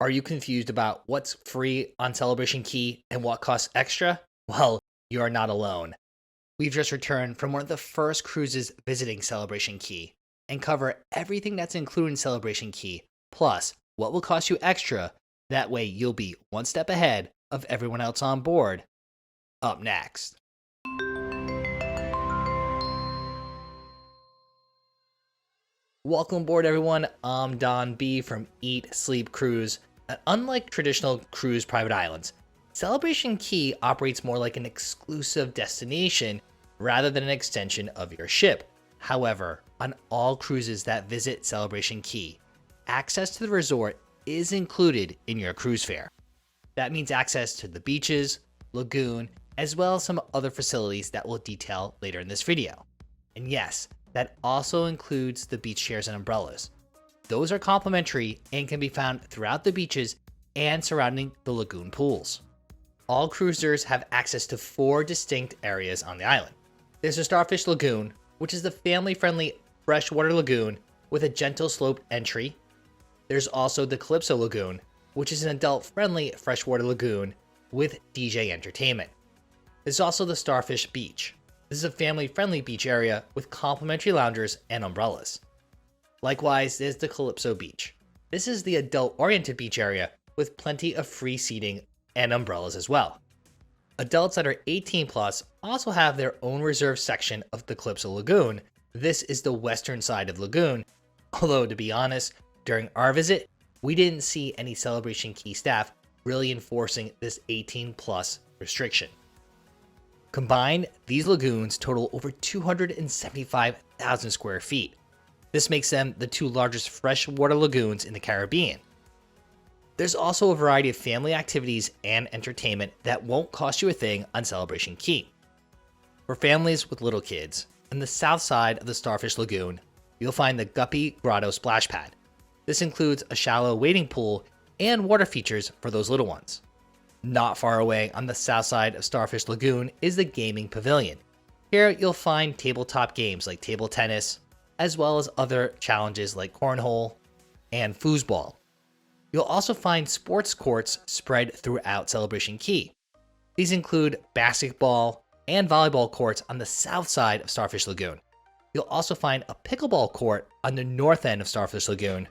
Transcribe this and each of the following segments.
Are you confused about what's free on Celebration Key and what costs extra? Well, you are not alone. We've just returned from one of the first cruises visiting Celebration Key and cover everything that's included in Celebration Key, plus what will cost you extra. That way you'll be one step ahead of everyone else on board. Up next. Welcome aboard, everyone. I'm Don B from Eat, Sleep, Cruise. And unlike traditional cruise private islands, Celebration Key operates more like an exclusive destination rather than an extension of your ship. However, on all cruises that visit Celebration Key, access to the resort is included in your cruise fare. That means access to the beaches, lagoon, as well as some other facilities that we'll detail later in this video. And yes, that also includes the beach chairs and umbrellas. Those are complimentary and can be found throughout the beaches and surrounding the lagoon pools. All cruisers have access to 4 distinct areas on the island. There's the Starfish Lagoon, which is the family-friendly freshwater lagoon with a gentle sloped entry. There's also the Calypso Lagoon, which is an adult-friendly freshwater lagoon with DJ entertainment. There's also the Starfish Beach. This is a family-friendly beach area with complimentary loungers and umbrellas. Likewise, there's the Calypso Beach. This is the adult-oriented beach area with plenty of free seating and umbrellas as well. Adults that are 18 plus also have their own reserved section of the Calypso Lagoon. This is the western side of the lagoon, although to be honest, during our visit, we didn't see any Celebration Key staff really enforcing this 18 plus restriction. Combined, these lagoons total over 275,000 square feet. This makes them the 2 largest freshwater lagoons in the Caribbean. There's also a variety of family activities and entertainment that won't cost you a thing on Celebration Key. For families with little kids, on the south side of the Starfish Lagoon, you'll find the Guppy Grotto Splash Pad. This includes a shallow wading pool and water features for those little ones. Not far away on the south side of Starfish Lagoon is the Gaming Pavilion. Here you'll find tabletop games like table tennis, as well as other challenges like cornhole and foosball. You'll also find sports courts spread throughout Celebration Key. These include basketball and volleyball courts on the south side of Starfish Lagoon. You'll also find a pickleball court on the north end of Starfish Lagoon,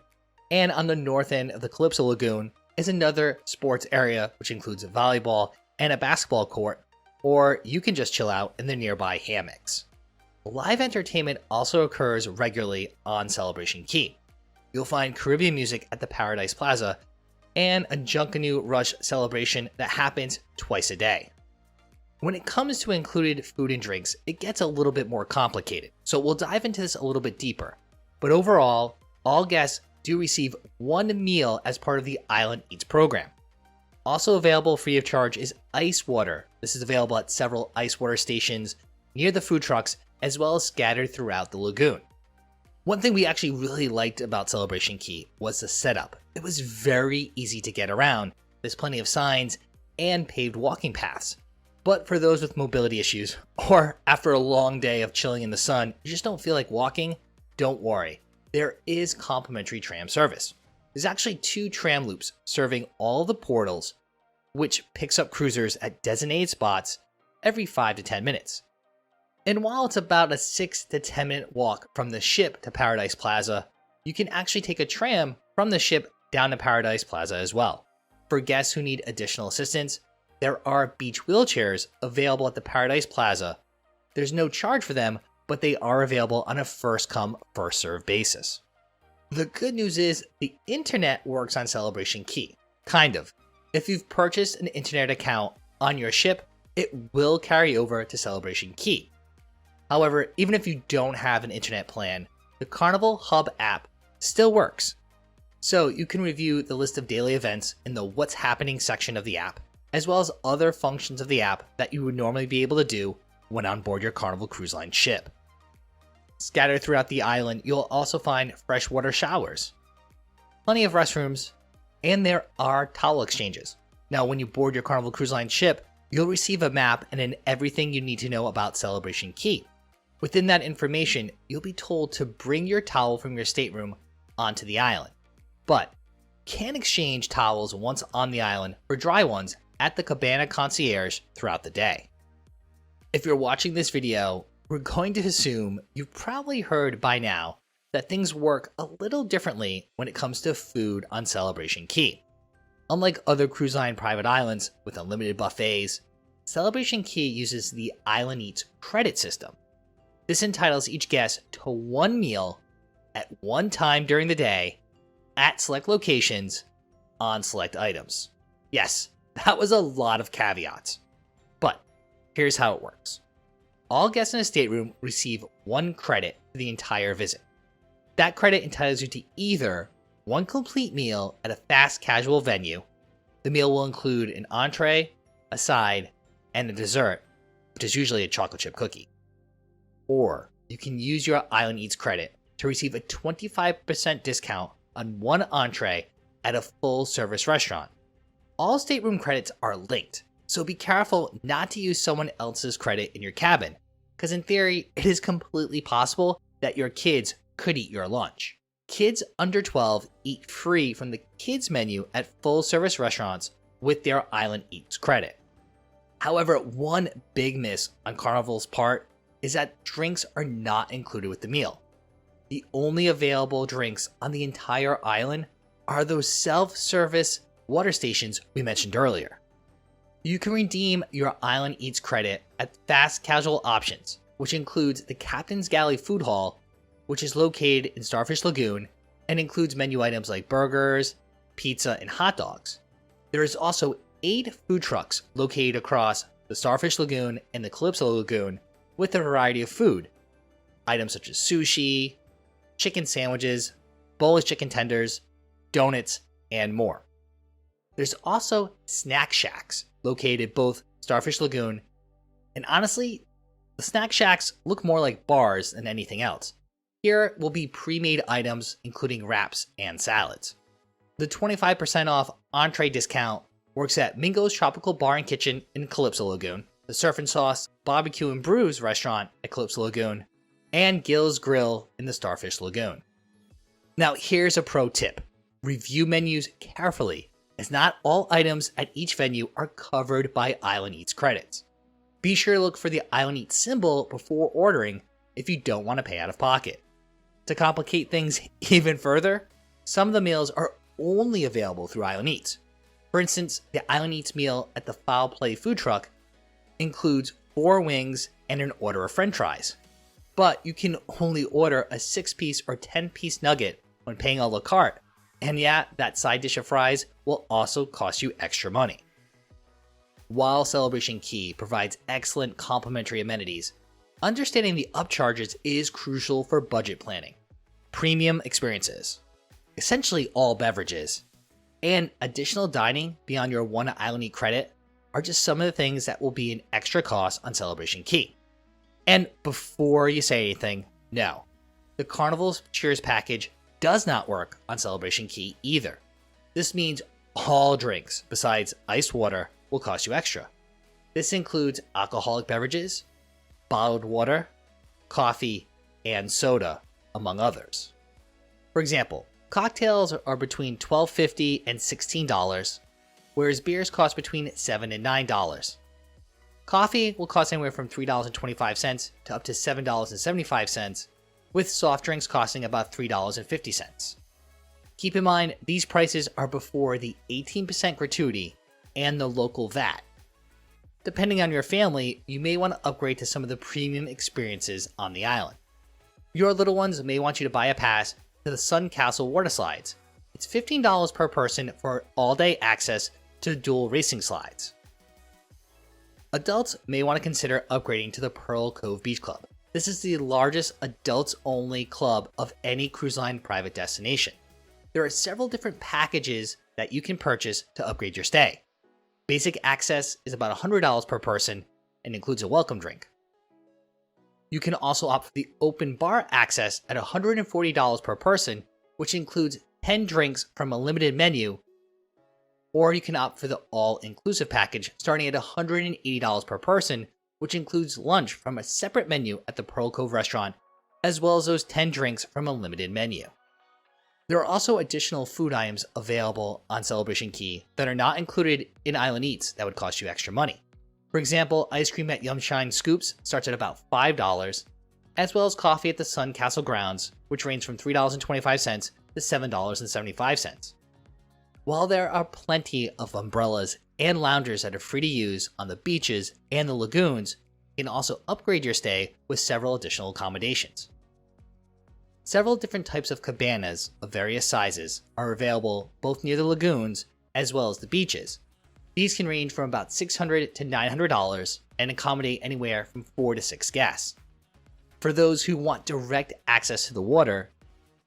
and on the north end of the Calypso Lagoon is another sports area which includes a volleyball and a basketball court, or you can just chill out in the nearby hammocks. Live entertainment also occurs regularly on Celebration Key. You'll find Caribbean music at the Paradise Plaza and a Junkanoo Rush celebration that happens twice a day. When it comes to included food and drinks, it gets a little bit more complicated, so we'll dive into this a little bit deeper. But overall, all guests do receive 1 meal as part of the Island Eats program. Also available free of charge is ice water. This is available at several ice water stations near the food trucks, as well as scattered throughout the lagoon. One thing we actually really liked about Celebration Key was the setup. It was very easy to get around. There's plenty of signs and paved walking paths. But for those with mobility issues, or after a long day of chilling in the sun, you just don't feel like walking, don't worry. There is complimentary tram service. There's actually 2 tram loops serving all the portals, which picks up cruisers at designated spots every 5 to 10 minutes. And while it's about a 6 to 10 minute walk from the ship to Paradise Plaza, you can actually take a tram from the ship down to Paradise Plaza as well. For guests who need additional assistance, there are beach wheelchairs available at the Paradise Plaza. There's no charge for them, but they are available on a first come, first served basis. The good news is the internet works on Celebration Key. Kind of. If you've purchased an internet account on your ship, it will carry over to Celebration Key. However, even if you don't have an internet plan, the Carnival Hub app still works. So you can review the list of daily events in the What's Happening section of the app, as well as other functions of the app that you would normally be able to do when on board your Carnival Cruise Line ship. Scattered throughout the island, you'll also find freshwater showers, plenty of restrooms, and there are towel exchanges. Now, when you board your Carnival Cruise Line ship, you'll receive a map and then everything you need to know about Celebration Key. Within that information, you'll be told to bring your towel from your stateroom onto the island. But can exchange towels once on the island for dry ones at the Cabana concierge throughout the day. If you're watching this video, we're going to assume you've probably heard by now that things work a little differently when it comes to food on Celebration Key. Unlike other cruise line private islands with unlimited buffets, Celebration Key uses the Island Eats credit system. This entitles each guest to one meal at one time during the day at select locations on select items. Yes, that was a lot of caveats. But here's how it works. All guests in a stateroom receive one credit for the entire visit. That credit entitles you to either one complete meal at a fast casual venue. The meal will include an entree, a side, and a dessert, which is usually a chocolate chip cookie. Or you can use your Island Eats credit to receive a 25% discount on one entree at a full service restaurant. All stateroom credits are linked, so be careful not to use someone else's credit in your cabin, because in theory, it is completely possible that your kids could eat your lunch. Kids under 12 eat free from the kids menu at full service restaurants with their Island Eats credit. However, one big miss on Carnival's part is that drinks are not included with the meal. The only available drinks on the entire island are those self-service water stations we mentioned earlier. You can redeem your Island Eats credit at fast casual options, which includes the Captain's Galley Food Hall, which is located in Starfish Lagoon and includes menu items like burgers, pizza, and hot dogs. There is also 8 food trucks located across the Starfish Lagoon and the Calypso Lagoon with a variety of food. Items such as sushi, chicken sandwiches, boneless chicken tenders, donuts, and more. There's also snack shacks located at both Starfish Lagoon, and honestly, the snack shacks look more like bars than anything else. Here will be pre-made items including wraps and salads. The 25% off entree discount works at Mingo's Tropical Bar and Kitchen in Calypso Lagoon, the Surf and Sauce Barbecue and Brews restaurant at Calypso Lagoon, and Gill's Grill in the Starfish Lagoon. Now here's a pro tip. Review menus carefully, as not all items at each venue are covered by Island Eats credits. Be sure to look for the Island Eats symbol before ordering if you don't want to pay out of pocket. To complicate things even further, some of the meals are only available through Island Eats. For instance, the Island Eats meal at the Foul Play food truck includes 4 wings and an order of french fries. But you can only order a 6-piece or 10-piece nugget when paying a la carte. And yeah, that side dish of fries will also cost you extra money. While Celebration Key provides excellent complimentary amenities, understanding the upcharges is crucial for budget planning. Premium experiences, essentially all beverages, and additional dining beyond your one Island Eat credit are just some of the things that will be an extra cost on Celebration Key. And before you say anything, no, the Carnival's Cheers package does not work on Celebration Key either. This means all drinks besides iced water will cost you extra. This includes alcoholic beverages, bottled water, coffee, and soda, among others. For example, cocktails are between $12.50 and $16, whereas beers cost between $7 and $9. Coffee will cost anywhere from $3.25 to up to $7.75, with soft drinks costing about $3.50. Keep in mind, these prices are before the 18% gratuity and the local VAT. Depending on your family, you may want to upgrade to some of the premium experiences on the island. Your little ones may want you to buy a pass to the Sun Castle water slides. It's $15 per person for all-day access to dual racing slides. Adults may want to consider upgrading to the Pearl Cove Beach Club. This is the largest adults-only club of any cruise line private destination. There are several different packages that you can purchase to upgrade your stay. Basic access is about $100 per person and includes a welcome drink. You can also opt for the open bar access at $140 per person, which includes 10 drinks from a limited menu, or you can opt for the all-inclusive package starting at $180 per person, which includes lunch from a separate menu at the Pearl Cove restaurant, as well as those 10 drinks from a limited menu. There are also additional food items available on Celebration Key that are not included in Island Eats that would cost you extra money. For example, ice cream at Yum Shine Scoops starts at about $5, as well as coffee at the Sun Castle grounds, which range from $3.25 to $7.75. While there are plenty of umbrellas and loungers that are free to use on the beaches and the lagoons, you can also upgrade your stay with several additional accommodations. Several different types of cabanas of various sizes are available both near the lagoons as well as the beaches. These can range from about $600 to $900 and accommodate anywhere from 4 to 6 guests. For those who want direct access to the water,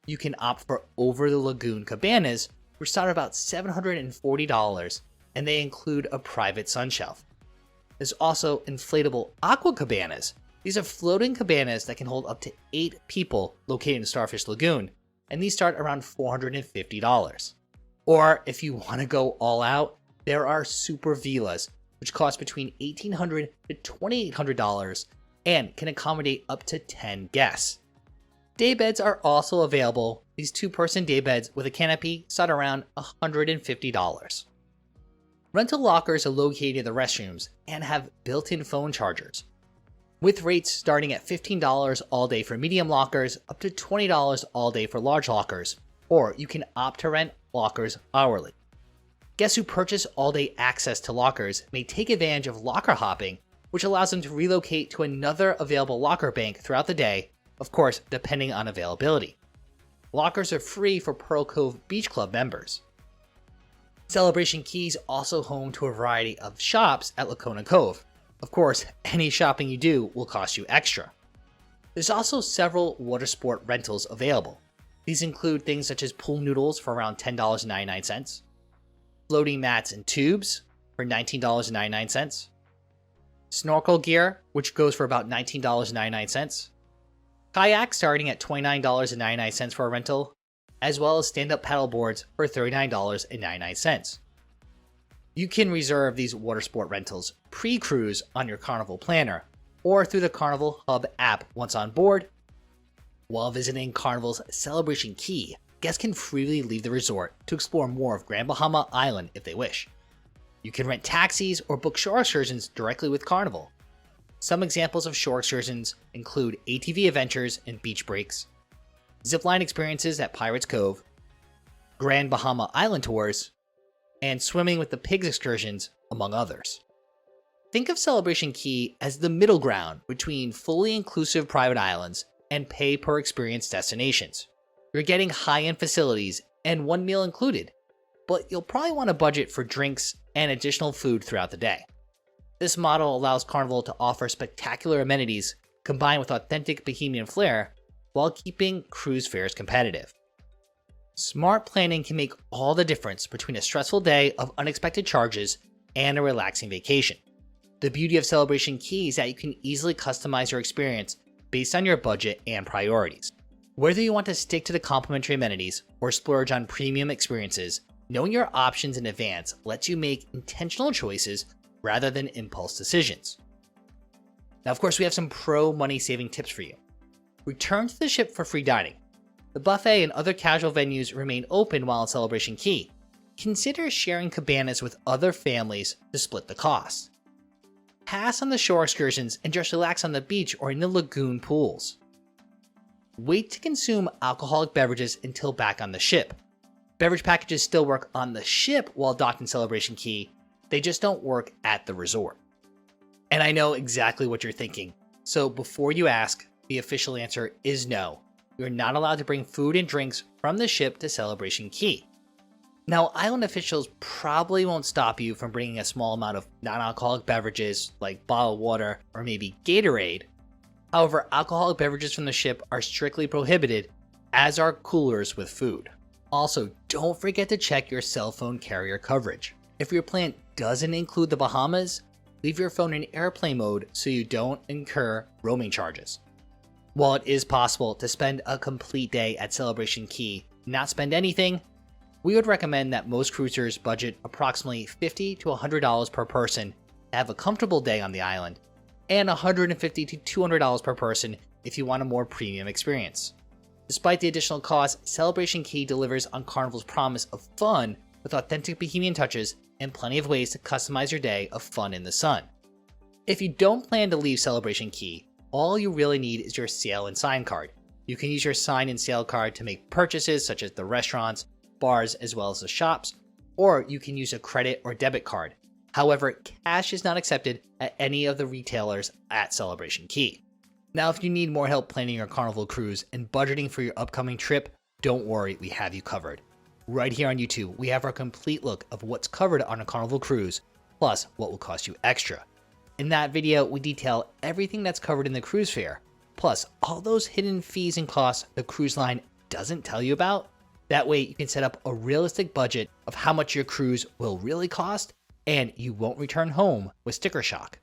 you can opt for over the lagoon cabanas, which start at about $740, and they include a private sun shelf. There's also inflatable aqua cabanas. These are floating cabanas that can hold up to 8 people located in Starfish Lagoon, and these start around $450. Or if you want to go all out, there are super villas, which cost between $1,800 to $2,800 and can accommodate up to 10 guests. Day beds are also available. These 2-person day beds with a canopy start around $150. Rental lockers are located in the restrooms and have built-in phone chargers, with rates starting at $15 all day for medium lockers up to $20 all day for large lockers, or you can opt to rent lockers hourly. Guests who purchase all-day access to lockers may take advantage of locker hopping, which allows them to relocate to another available locker bank throughout the day, of course, depending on availability. Lockers are free for Pearl Cove Beach Club members. Celebration Key is also home to a variety of shops at Lacona Cove. Of course, any shopping you do will cost you extra. There's also several Watersport Rentals available. These include things such as pool noodles for around $10.99, floating mats and tubes for $19.99, snorkel gear, which goes for about $19.99, kayaks starting at $29.99 for a rental, as well as stand-up paddle boards for $39.99. You can reserve these Watersport Rentals pre-cruise on your Carnival planner or through the Carnival Hub app once on board. While visiting Carnival's Celebration Key, guests can freely leave the resort to explore more of Grand Bahama Island if they wish. You can rent taxis or book shore excursions directly with Carnival. Some examples of shore excursions include ATV adventures and beach breaks, zipline experiences at Pirates Cove, Grand Bahama Island tours, and swimming with the pigs excursions, among others. Think of Celebration Key as the middle ground between fully inclusive private islands and pay-per-experience destinations. You're getting high-end facilities and one meal included, but you'll probably want a budget for drinks and additional food throughout the day. This model allows Carnival to offer spectacular amenities combined with authentic Bahamian flair while keeping cruise fares competitive. Smart planning can make all the difference between a stressful day of unexpected charges and a relaxing vacation. The beauty of Celebration Key is that you can easily customize your experience based on your budget and priorities. Whether you want to stick to the complimentary amenities or splurge on premium experiences, knowing your options in advance lets you make intentional choices rather than impulse decisions. Now, of course, we have some pro money saving tips for you. Return to the ship for free dining. The buffet and other casual venues remain open while in Celebration Key. Consider sharing cabanas with other families to split the cost. Pass on the shore excursions and just relax on the beach or in the lagoon pools. Wait to consume alcoholic beverages until back on the ship. Beverage packages still work on the ship while docked in Celebration Key, they just don't work at the resort. And I know exactly what you're thinking, so before you ask, the official answer is no. You're not allowed to bring food and drinks from the ship to Celebration Key. Now, island officials probably won't stop you from bringing a small amount of non-alcoholic beverages like bottled water or maybe Gatorade. However, alcoholic beverages from the ship are strictly prohibited, as are coolers with food. Also, don't forget to check your cell phone carrier coverage. If your plan doesn't include the Bahamas, leave your phone in airplane mode so you don't incur roaming charges. While it is possible to spend a complete day at Celebration Key, not spend anything, we would recommend that most cruisers budget approximately $50 to $100 per person to have a comfortable day on the island, and $150 to $200 per person if you want a more premium experience. Despite the additional cost, Celebration Key delivers on Carnival's promise of fun with authentic Bohemian touches and plenty of ways to customize your day of fun in the sun. If you don't plan to leave Celebration Key, all you really need is your sail and sign card. You can use your sign and sail card to make purchases such as the restaurants, bars, as well as the shops, or you can use a credit or debit card. However, cash is not accepted at any of the retailers at Celebration Key. Now, if you need more help planning your Carnival cruise and budgeting for your upcoming trip, don't worry, we have you covered. Right here on YouTube, we have our complete look of what's covered on a Carnival cruise, plus what will cost you extra. In that video, we detail everything that's covered in the cruise fare, plus all those hidden fees and costs the cruise line doesn't tell you about. That way you can set up a realistic budget of how much your cruise will really cost, and you won't return home with sticker shock.